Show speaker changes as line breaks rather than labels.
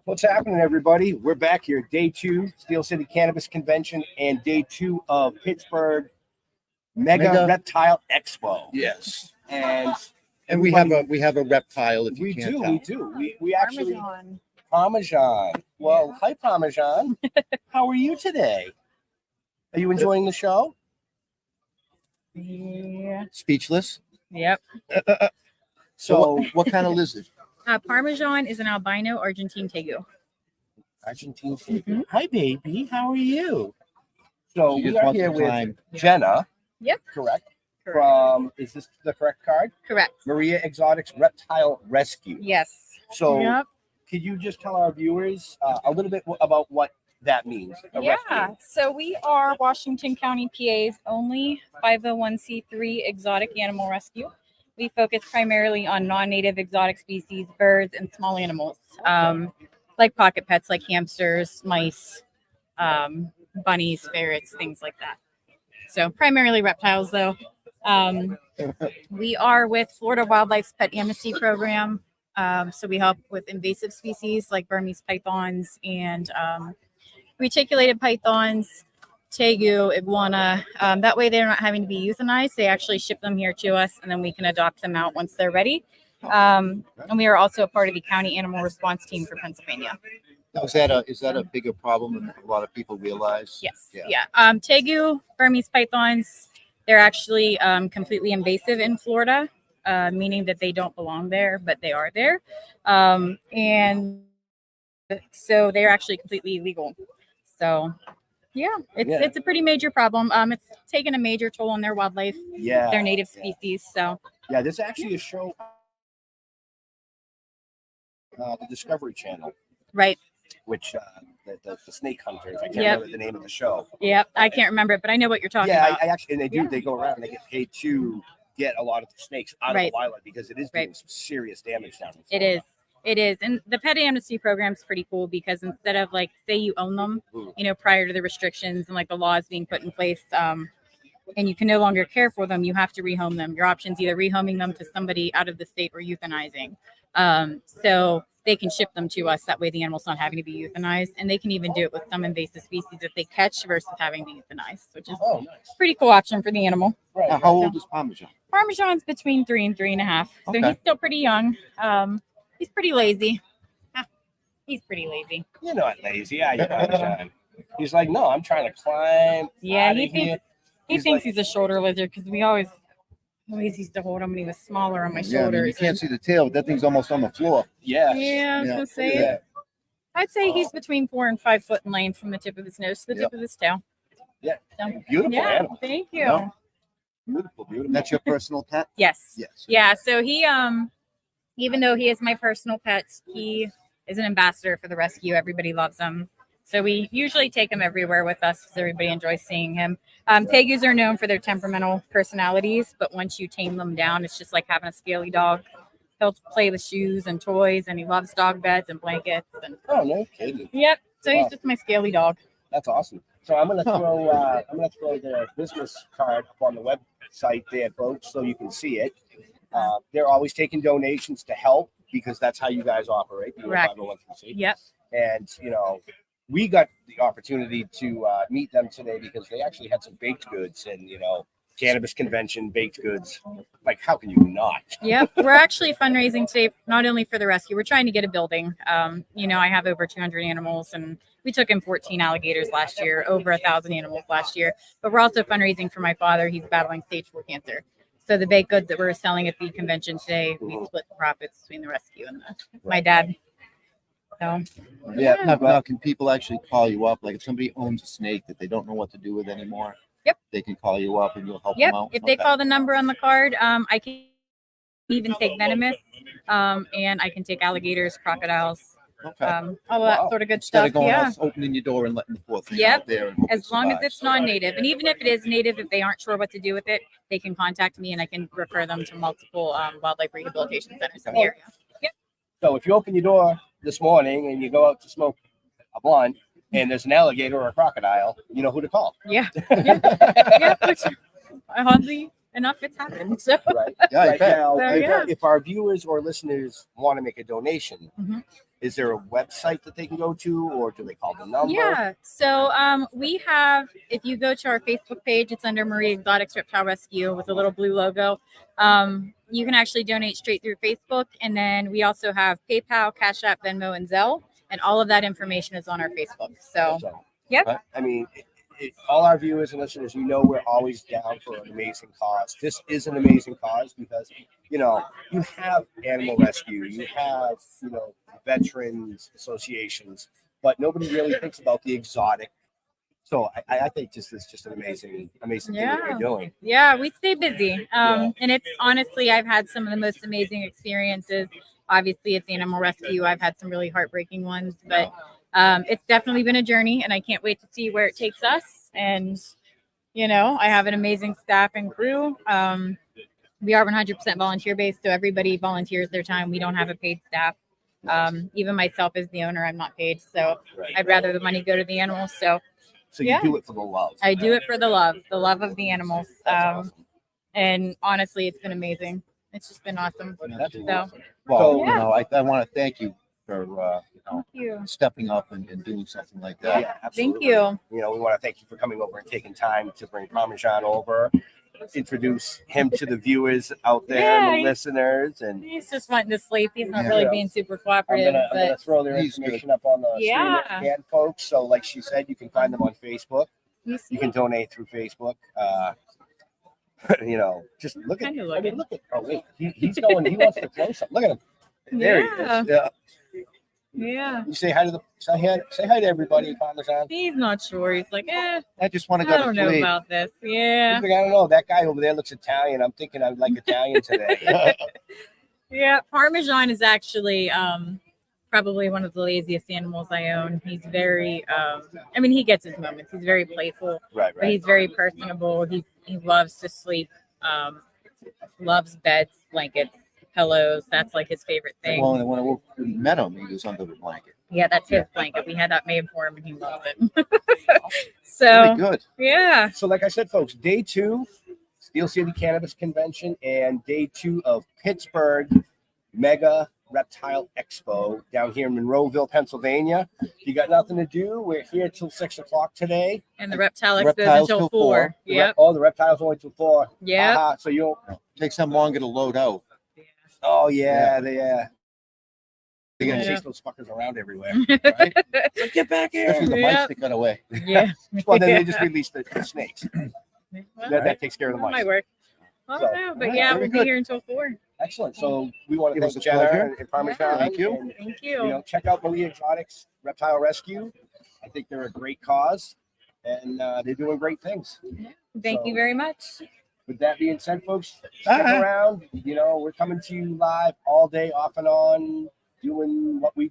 What's happening, everybody? We're back here, day 2, Steelcity Cannabis Convention, and day 2 of Pittsberg Mega Reptile Expo.
Yes,
and
we have a reptile. If you
we
can't
do,
tell.
we do. We actually Parmesan. Well, hi Parmesan. How are you today? Are you enjoying the show?
Yeah.
Speechless.
Yep.
So,
what kind of lizard?
Parmesan is an albino Argentine tegu.
Argentine. Hi, baby. How are you? So
She
we
just
are
wants
here
to
with
climb.
Jenna.
Yep.
Correct.
Correct.
From, is this the correct card?
Correct.
Maria Exotics Reptile Rescue.
Yes.
So,
Yep.
could you just tell our viewers a little bit about what that means?
Yeah.
Rescue?
So we are Washington County, PA's only 501c3 exotic animal rescue. We focus primarily on non-native exotic species, birds, and small animals, like pocket pets, like hamsters, mice, bunnies, ferrets, things like that. So primarily reptiles, though. We are with Florida Wildlife's Pet Amnesty Program. So we help with invasive species like Burmese pythons and reticulated pythons, tegu, iguana. That way they're not having to be euthanized. They actually ship them here to us, and then we can adopt them out once they're ready. And we are also a part of the county animal response team for Pennsylvania.
Now, is that a bigger problem than a lot of people realize?
Yes. Yeah. Tegu, Burmese pythons, they're actually completely invasive in Florida, meaning that they don't belong there, but they are there. And so they're actually completely illegal. So, yeah, it's a pretty major problem. It's taken a major toll on their wildlife, their native species. So,
yeah, there's actually a show, the Discovery Channel,
right.
which the snake hunters. I can't remember the name of the show.
Yep, I can't remember it, but I know what you're talking about.
I actually, and they do. They go around and they get paid to get a lot of the snakes out of the wildlife because it is doing some serious damage down in Florida.
It is. And the pet amnesty program is pretty cool because instead of like, say you own them, prior to the restrictions and like the laws being put in place, and you can no longer care for them, you have to rehome them. Your option's either rehoming them to somebody out of the state or euthanizing. So they can ship them to us. That way the animal's not having to be euthanized. And they can even do it with some invasive species that they catch versus having to euthanize, which is a pretty cool option for the animal.
Right. How old is Parmesan?
Parmesan's between 3 and 3.5. So he's still pretty young. He's pretty lazy. He's pretty lazy.
You're not lazy, are you, Parmesan? He's like, no, I'm trying to climb.
Yeah, he thinks he's a shoulder lizard because we always used to hold him when he was smaller on my shoulders.
You can't see the tail. That thing's almost on the floor.
Yeah.
Yeah, I was gonna say. I'd say he's between 4 and 5 foot in length from the tip of his nose to the tip of his tail.
Yeah.
So,
Beautiful animal.
Thank you.
No. Beautiful.
That's your personal pet?
Yes.
Yes.
Yeah. So he, even though he is my personal pet, he is an ambassador for the rescue. Everybody loves him. So we usually take him everywhere with us because everybody enjoys seeing him. Tegus are known for their temperamental personalities, but once you tame them down, it's just like having a scaly dog. He'll play with shoes and toys, and he loves dog beds and blankets. And
no kidding.
Yep. So he's just my scaly dog.
That's awesome. So I'm gonna throw the business card up on the website there, folks, so you can see it. They're always taking donations to help because that's how you guys operate.
Correct. Yep.
And we got the opportunity to meet them today because they actually had some baked goods and cannabis convention baked goods. Like, how can you not?
Yep. We're actually fundraising today, not only for the rescue. We're trying to get a building. I have over 200 animals, and we took in 14 alligators last year, over 1,000 animals last year. But we're also fundraising for my father. He's battling stage 4 cancer. So the baked goods that we're selling at the convention today, we split the profits between the rescue and my dad. So,
Now, can people actually call you up? Like if somebody owns a snake that they don't know what to do with anymore, they can call you up and you'll help them out?
If they call the number on the card, I can even take venomous, and I can take alligators, crocodiles, all of that sort of good
Instead
stuff.
of going out, opening your door and letting the poor thing out there. And
as long as it's non-native. And even if it is native, if they aren't sure what to do with it, they can contact me and I can refer them to multiple wildlife rehabilitation centers in the area. Yep.
So if you open your door this morning and you go out to smoke a blunt and there's an alligator or a crocodile, you know who to call.
Yeah. Which I hardly enough it's happened. So
Right.
Yeah, I
Right
bet.
now,
So,
if,
yeah.
if our viewers or listeners want to make a donation,
Mhm.
is there a website that they can go to, or do they call the number?
yeah. So we have, if you go to our Facebook page, it's under Marie Exotics Reptile Rescue with a little blue logo. You can actually donate straight through Facebook, and then we also have PayPal, Cash App, Venmo, and Zelle, and all of that information is on our Facebook. So yep.
I mean, all our viewers and listeners, we're always down for an amazing cause. This is an amazing cause because, you have animal rescue, you have, veterans associations, but nobody really thinks about the exotic. So I think this is just an amazing thing that you're doing.
Yeah, we stay busy. And it's honestly, I've had some of the most amazing experiences. Obviously, it's animal rescue. I've had some really heartbreaking ones, but it's definitely been a journey, and I can't wait to see where it takes us. And, I have an amazing staff and crew. We are 100% volunteer based, so everybody volunteers their time. We don't have a paid staff. Even myself as the owner, I'm not paid. So I'd rather the money go to the animals. So
you do it for the love.
I do it for the love of the animals. And honestly, it's been amazing. It's just been awesome. So,
Well,
yeah.
I want to thank you for
thank you.
stepping up and doing something like that.
Yeah,
Thank
absolutely.
you.
We want to thank you for coming over and taking time to bring Parmesan over, introduce him to the viewers out there and the
Yeah,
listeners. And
He's just wanting to sleep. He's not
Yeah.
really being super
I'm
cooperative.
gonna throw their
He's
information up on the screen
Yeah.
again, folks. So, like she said, you can find them on Facebook.
He's
You can donate through Facebook. Just look at.
Kinda
I
looking.
mean, look at. Oh wait, he's going. He wants to close up. Look at him. There he is. Yeah.
Yeah.
You say hi to say hi to everybody, Parmesan.
He's not sure. He's like,
I just want
I
to go
don't
to
know
sleep.
about this.
He's
Yeah.
like, I don't know. That guy over there looks Italian. I'm thinking I would like Italian today.
Yeah. Parmesan is actually probably one of the laziest animals I own. He's very he gets his moments. He's very playful,
Right,
but he's very personable. He loves to sleep, loves beds, blankets, pillows. That's like his favorite thing.
Well, when we met him, he was under the blanket.
Yeah, that's his blanket. We had that made for him and he loved it. So
Really good.
yeah.
So, like I said, folks, day 2, Steel City Cannabis Convention, and day 2 of Pittsberg Mega Reptile Expo down here in Monroeville, Pennsylvania. If you got nothing to do, we're here till 6 o'clock today.
And the reptile expo
Reptiles
until
till
4. Yep.
The reptiles only till 4.
Yeah.
So you don't.
Takes them longer to load out.
Oh yeah, they're gonna
Yeah.
chase those fuckers around everywhere. Right? Like, get back
Especially
here.
the
Yeah.
mice that got away.
Yeah.
Well, then they just release the snakes.
Well,
That takes care of the
that might
mice.
work. I don't know, but
Alright,
yeah,
very
we'll be
good.
here until 4.
Excellent. So we want to
It was
thank
a
Jenna
pleasure.
and Parmesan.
Thank you.
And,
Thank you.
check out Marie Exotics Reptile Rescue. I think they're a great cause, and they're doing great things.
Thank you very much.
With that being said, folks, stick
Uh-huh.
around. We're coming to you live all day, off and on, doing what we